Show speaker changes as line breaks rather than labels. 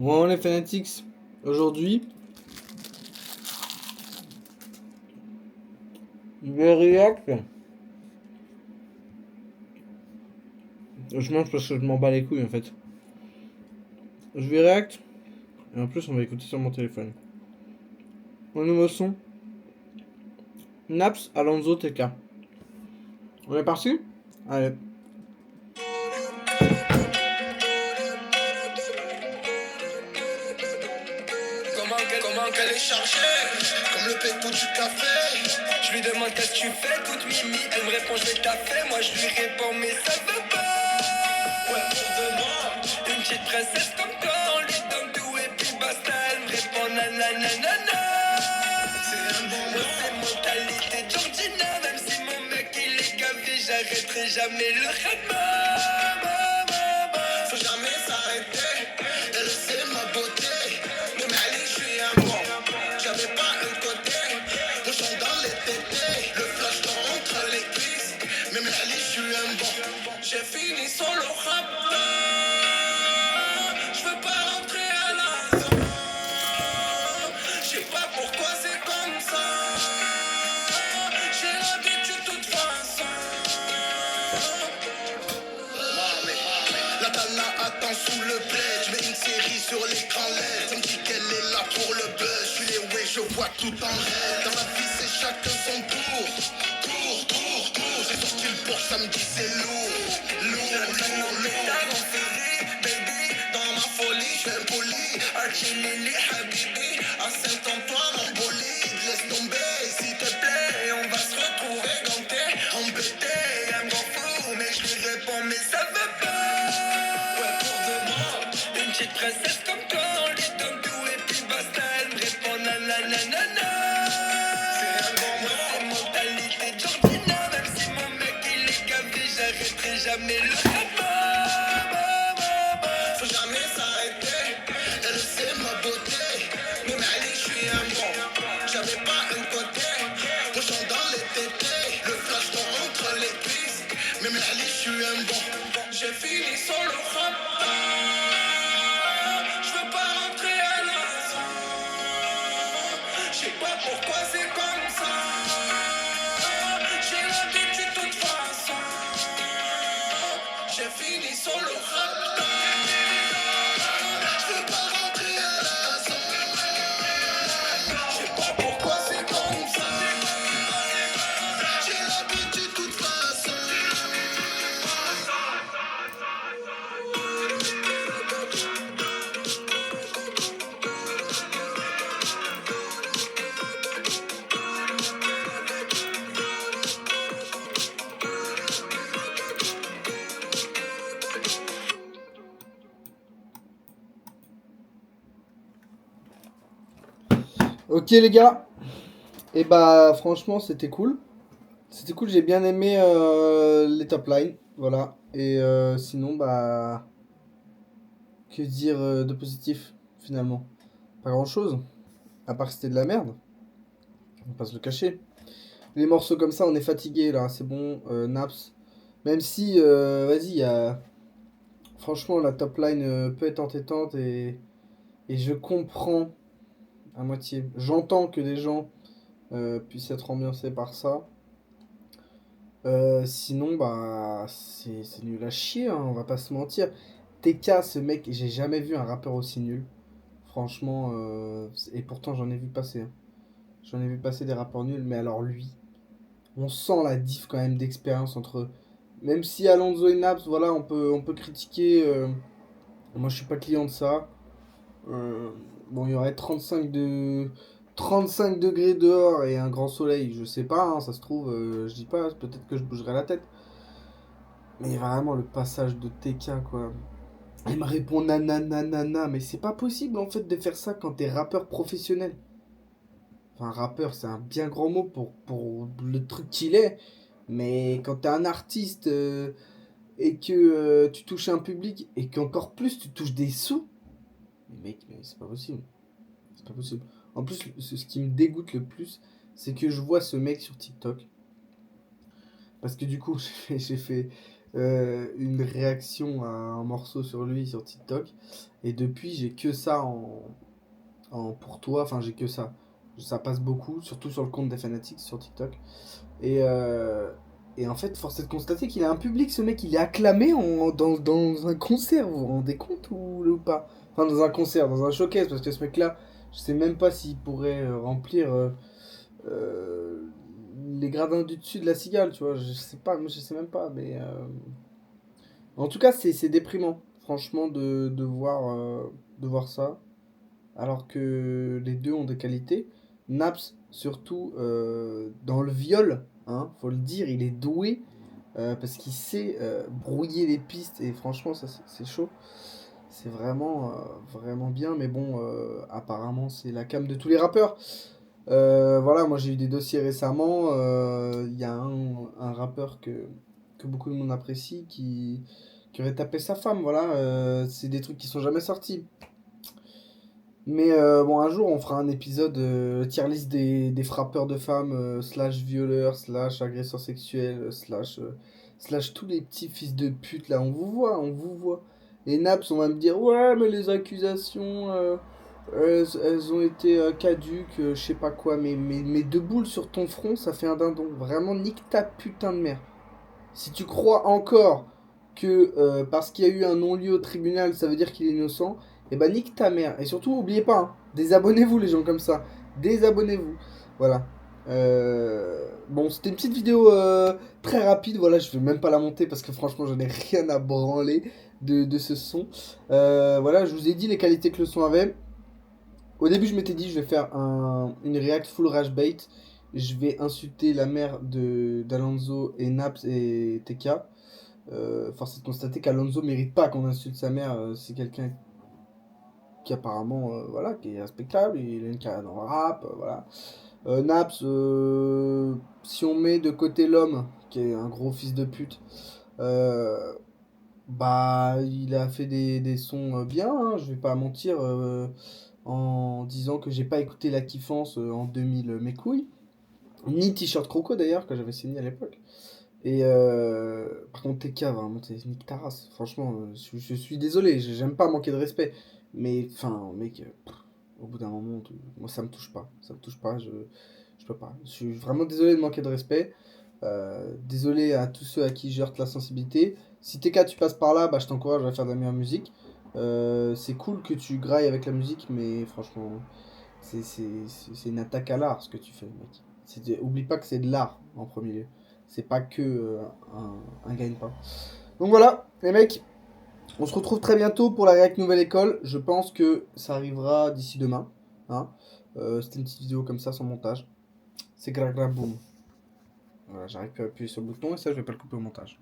Bon, les Fanatics, aujourd'hui, je vais react. Je mange parce que je m'en bats les couilles en fait. Je vais react. Et en plus, on va écouter sur mon téléphone. Mon nouveau son, Naps Alonso TK. On est parti? Allez.
Comment qu'elle est chargée, comme le pétou du café. Je lui demande qu'est-ce que tu fais, toute mimi. Elle me répond je vais taffer, moi je lui réponds mais ça veut pas. Ouais pour demain, une petite princesse comme toi. On lui donne tout et puis basta. Elle me répond nanana. C'est un bon mot, c'est mentalité Georgina. Même si mon mec il est gavé, j'arrêterai jamais le rythme. Faut jamais s'arrêter, elle sait ma beauté. Même allez, je suis un bon. J'avais pas un côté, mon chant dans les tétés. Le flash entre les cuisses. Même allez, je suis un bon. J'ai fini solo rap. Je veux pas rentrer à la zone. Je sais pas pourquoi c'est comme ça. J'ai l'habitude de toute façon. La Tana attend sous le bled. Je mets une série sur l'écran LED. Ça me dit qu'elle est là pour le buzz. Je suis les way, je vois tout en rêve. Dans la vie, c'est chacun son tour. Tour. J'ai sorti le Porsche, ça me dit c'est lourd. Baby, dans ma folie, je fais poli. Archie Lily, Habibi. À Saint-Antoine, en bolide. Laisse tomber, s'il te plaît. On va se retrouver ganté, embêté. Elle me rend fou, mais je lui réponds, mais ça veut pas. Ouais, pour demain, une petite princesse comme toi. On lui donne tout et puis basta. Elle me répond nanana. C'est un bon mot, c'est mentalité Georgina. Même si mon mec il est gavé, j'arrêterai jamais le rythme. Faut jamais s'arrêter, elle sait ma beauté. Même allez, je suis un bon. J'avais pas un côté, mon chant dans les tétés. Le flash entre les cuisses. Même allez, je suis un bon. J'ai fini solo rap. Je veux pas rentrer à la zone. Je sais pas pourquoi c'est comme ça. J'ai l'habitude de toute façon. J'ai fini solo rap. Je veux pas rentrer à la zone. Je sais pas pourquoi c'est comme ça. J'ai l'habitude de toute façon.
Ok les gars. Et bah franchement c'était cool. C'était cool, j'ai bien aimé les top lines. Voilà. Et sinon bah que dire de positif finalement? Pas grand chose. À part que c'était de la merde. On va pas se le cacher. Les morceaux comme ça, on est fatigué là, c'est bon, Naps. Même si, vas-y, franchement, la top line peut être entêtante et je comprends à moitié. J'entends que des gens puissent être ambiancés par ça. Sinon, bah, c'est nul à chier, hein, on va pas se mentir. TK, ce mec, j'ai jamais vu un rappeur aussi nul. Franchement, et pourtant j'en ai vu passer, hein. J'en ai vu passer des rappeurs nuls, mais alors lui, on sent la diff quand même d'expérience entre. Même si Alonso et Naps, voilà, on peut critiquer. Moi, je suis pas client de ça. Bon, il y aurait 35 degrés dehors et un grand soleil, je sais pas, hein, ça se trouve, je dis pas, peut-être que je bougerai la tête. Mais vraiment, le passage de TK, quoi. Il me répond nanana, mais c'est pas possible en fait de faire ça quand t'es rappeur professionnel. Enfin, rappeur, c'est un bien grand mot pour le truc qu'il est. Mais quand t'es un artiste et que tu touches un public et qu'encore plus tu touches des sous, mais mec, mais c'est pas possible. C'est pas possible. En plus, ce qui me dégoûte le plus, c'est que je vois ce mec sur TikTok. Parce que du coup, j'ai fait une réaction à un morceau sur lui sur TikTok. Et depuis, j'ai que ça en pour toi. Enfin, j'ai que ça. Ça passe beaucoup, surtout sur le compte des Fanatics sur TikTok. Et, euh, et en fait, force est de constater qu'il a un public, ce mec. Il est acclamé dans un concert. Vous vous rendez compte ou pas? Enfin, dans un concert, dans un showcase, parce que ce mec-là, je sais même pas s'il pourrait remplir euh, les gradins du dessus de la cigale, tu vois. Je sais pas, moi je sais même pas, mais en tout cas, c'est déprimant, franchement, de voir ça, alors que les deux ont des qualités. Naps, surtout dans le viol, hein, faut le dire, il est doué parce qu'il sait brouiller les pistes et franchement, ça c'est chaud. C'est vraiment bien, mais bon, apparemment, c'est la came de tous les rappeurs. Voilà, moi j'ai eu des dossiers récemment. Il y a un rappeur que beaucoup de monde apprécie qui aurait tapé sa femme. Voilà, c'est des trucs qui sont jamais sortis. Mais bon, un jour on fera un épisode tier list des frappeurs de femmes, slash violeurs, slash agresseurs sexuels, slash tous les petits fils de pute là. On vous voit, on vous voit. Et Naps, on va me dire, ouais, mais les accusations. Elles ont été caduques, je sais pas quoi, mais deux boules sur ton front, ça fait un dindon. Vraiment, nique ta putain de mère. Si tu crois encore que parce qu'il y a eu un non-lieu au tribunal, ça veut dire qu'il est innocent, eh ben nique ta mère. Et surtout, oubliez pas, hein, désabonnez-vous les gens comme ça. Désabonnez-vous. Voilà. Bon, c'était une petite vidéo très rapide. Voilà, je vais même pas la monter parce que franchement, j'en ai rien à branler de ce son. Voilà, je vous ai dit les qualités que le son avait. Au début, je m'étais dit, je vais faire une react full rage bait. Je vais insulter la mère de d'Alonso et Naps et TK. Force est de constater qu'Alonso mérite pas qu'on insulte sa mère. C'est quelqu'un qui apparemment, voilà, qui est respectable. Il a une carrière dans le rap, voilà. Naps, si on met de côté l'homme, qui est un gros fils de pute, euh, bah, il a fait des sons bien, hein, je vais pas mentir, en disant que j'ai pas écouté La Kiffance en 2000 mes couilles, ni T-shirt Croco d'ailleurs, que j'avais signé à l'époque. Et par contre, TK, vraiment, t'es nique ta race. Franchement, je suis désolé, j'aime pas manquer de respect. Mais, enfin, mec, au bout d'un moment, moi ça me touche pas. Ça me touche pas, je peux pas. Je suis vraiment désolé de manquer de respect. Désolé à tous ceux à qui je heurte la sensibilité. Si TK tu passes par là, bah, je t'encourage à faire de la meilleure musique. C'est cool que tu grailles avec la musique, mais franchement, c'est une attaque à l'art ce que tu fais, mec. Oublie pas que c'est de l'art en premier lieu. C'est pas que un gagne-pain. Donc voilà, les mecs, on se retrouve très bientôt pour la React Nouvelle École. Je pense que ça arrivera d'ici demain, hein. C'était une petite vidéo comme ça sans montage. C'est gra gra boum. Voilà, j'arrive plus à appuyer sur le bouton et ça, je vais pas le couper au montage.